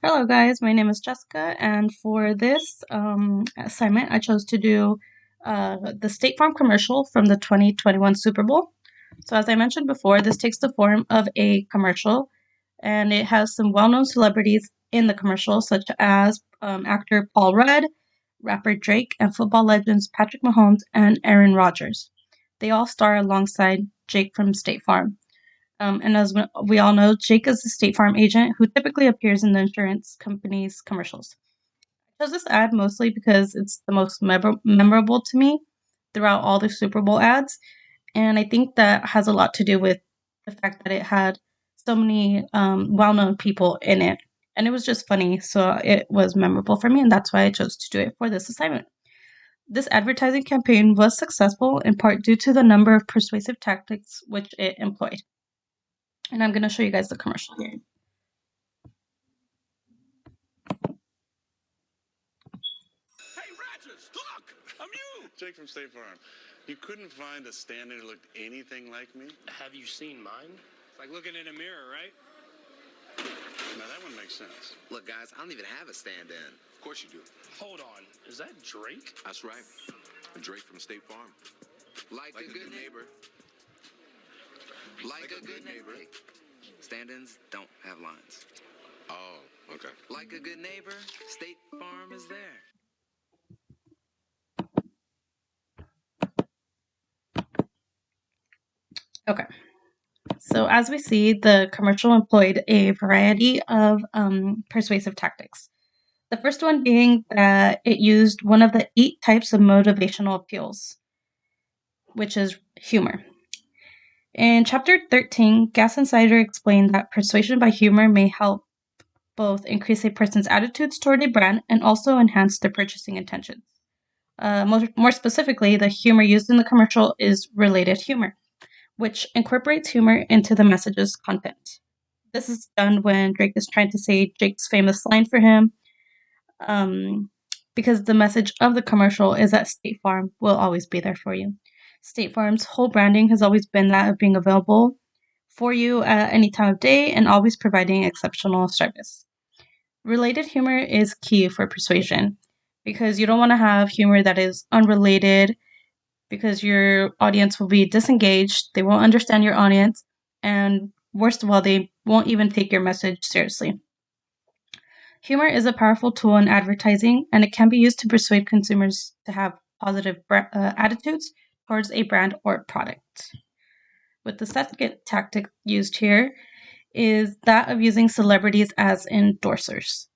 Hello guys, my name is Jessica, and for this assignment I chose to do the State Farm commercial from the 2021 Super Bowl. So as I mentioned before, this takes the form of a commercial, and it has some well-known celebrities in the commercial, such as actor Paul Rudd, rapper Drake, and football legends Patrick Mahomes and Aaron Rodgers. They all star alongside Jake from State Farm. And as we all know, Jake is the State Farm agent who typically appears in the insurance company's commercials. I chose this ad mostly because it's the most memorable to me throughout all the Super Bowl ads. And I think that has a lot to do with the fact that it had so many well known people in it. And it was just funny. So it was memorable for me. And that's why I chose to do it for this assignment. This advertising campaign was successful in part due to the number of persuasive tactics which it employed. And I'm going to show you guys the commercial here. Hey, Rodgers, look! I'm you! Jake from State Farm. You couldn't find a stand-in who looked anything like me? Have you seen mine? It's like looking in a mirror, right? Now that one makes sense. Look, guys, I don't even have a stand-in. Of course you do. Hold on. Is that Drake? That's right. Drake from State Farm. Like a good neighbor. Like a good neighbor. Stand-ins don't have lines. Oh, okay. Like a good neighbor, State Farm is there. Okay. So as we see, the commercial employed a variety of persuasive tactics. The first one being that it used one of the 8 types of motivational appeals, which is humor. In Chapter 13, Gas Insider explained that persuasion by humor may help both increase a person's attitudes toward a brand and also enhance their purchasing intentions. More specifically, the humor used in the commercial is related humor, which incorporates humor into the message's content. This is done when Drake is trying to say Jake's famous line for him, because the message of the commercial is that State Farm will always be there for you. State Farm's whole branding has always been that of being available for you at any time of day and always providing exceptional service. Related humor is key for persuasion because you don't want to have humor that is unrelated, because your audience will be disengaged, they won't understand your audience, and worst of all, they won't even take your message seriously. Humor is a powerful tool in advertising, and it can be used to persuade consumers to have positive attitudes towards a brand or product. With the second tactic used here is that of using celebrities as endorsers.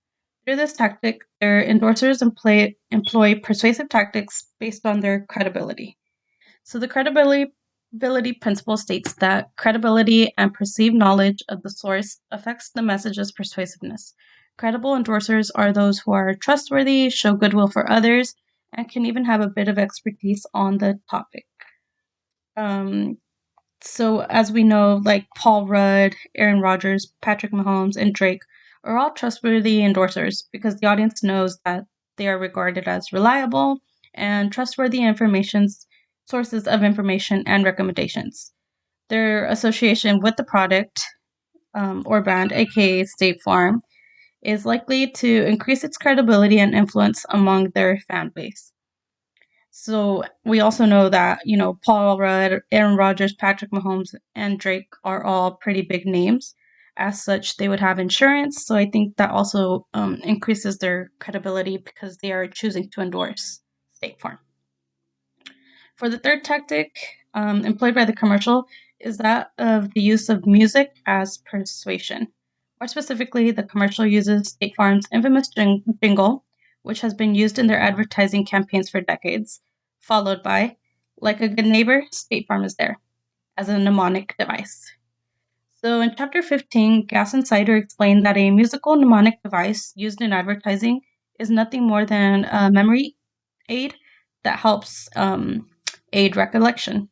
Through this tactic, their endorsers employ persuasive tactics based on their credibility. So the credibility principle states that credibility and perceived knowledge of the source affects the message's persuasiveness. Credible endorsers are those who are trustworthy, show goodwill for others, and can even have a bit of expertise on the topic. So as we know, like Paul Rudd, Aaron Rodgers, Patrick Mahomes, and Drake are all trustworthy endorsers because the audience knows that they are regarded as reliable and trustworthy sources of information and recommendations. Their association with the product or brand, aka State Farm, is likely to increase its credibility and influence among their fan base. So we also know that, Paul Rudd, Aaron Rodgers, Patrick Mahomes, and Drake are all pretty big names. As such, they would have insurance. So I think that also increases their credibility because they are choosing to endorse State Farm. For the third tactic employed by the commercial is that of the use of music as persuasion. More specifically, the commercial uses State Farm's infamous jingle, which has been used in their advertising campaigns for decades, followed by, like a good neighbor, State Farm is there, as a mnemonic device. So in Chapter 15, Gas Insider explained that a musical mnemonic device used in advertising is nothing more than a memory aid that helps aid recollection.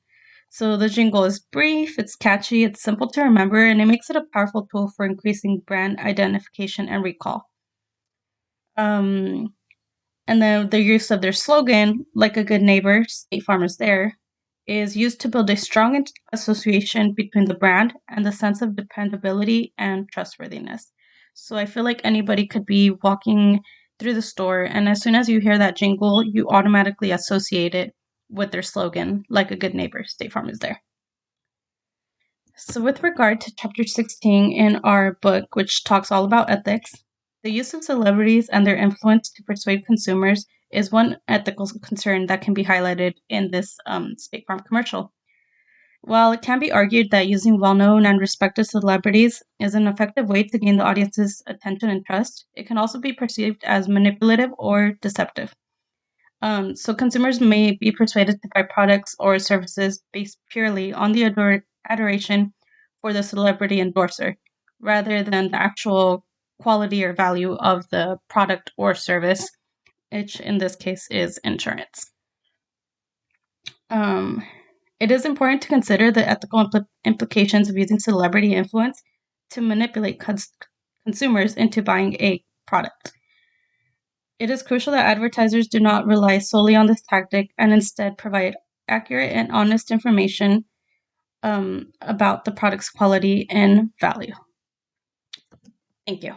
So the jingle is brief, it's catchy, it's simple to remember, and it makes it a powerful tool for increasing brand identification and recall. And then the use of their slogan, like a good neighbor, State Farm is there, is used to build a strong association between the brand and the sense of dependability and trustworthiness. So I feel like anybody could be walking through the store, and as soon as you hear that jingle, you automatically associate it with their slogan, like a good neighbor, State Farm is there. So, with regard to chapter 16 in our book, which talks all about ethics, the use of celebrities and their influence to persuade consumers is one ethical concern that can be highlighted in this State Farm commercial. While it can be argued that using well known and respected celebrities is an effective way to gain the audience's attention and trust, it can also be perceived as manipulative or deceptive. So consumers may be persuaded to buy products or services based purely on the adoration for the celebrity endorser, rather than the actual quality or value of the product or service, which in this case is insurance. It is important to consider the ethical implications of using celebrity influence to manipulate consumers into buying a product. It is crucial that advertisers do not rely solely on this tactic and instead provide accurate and honest information about the product's quality and value. Thank you.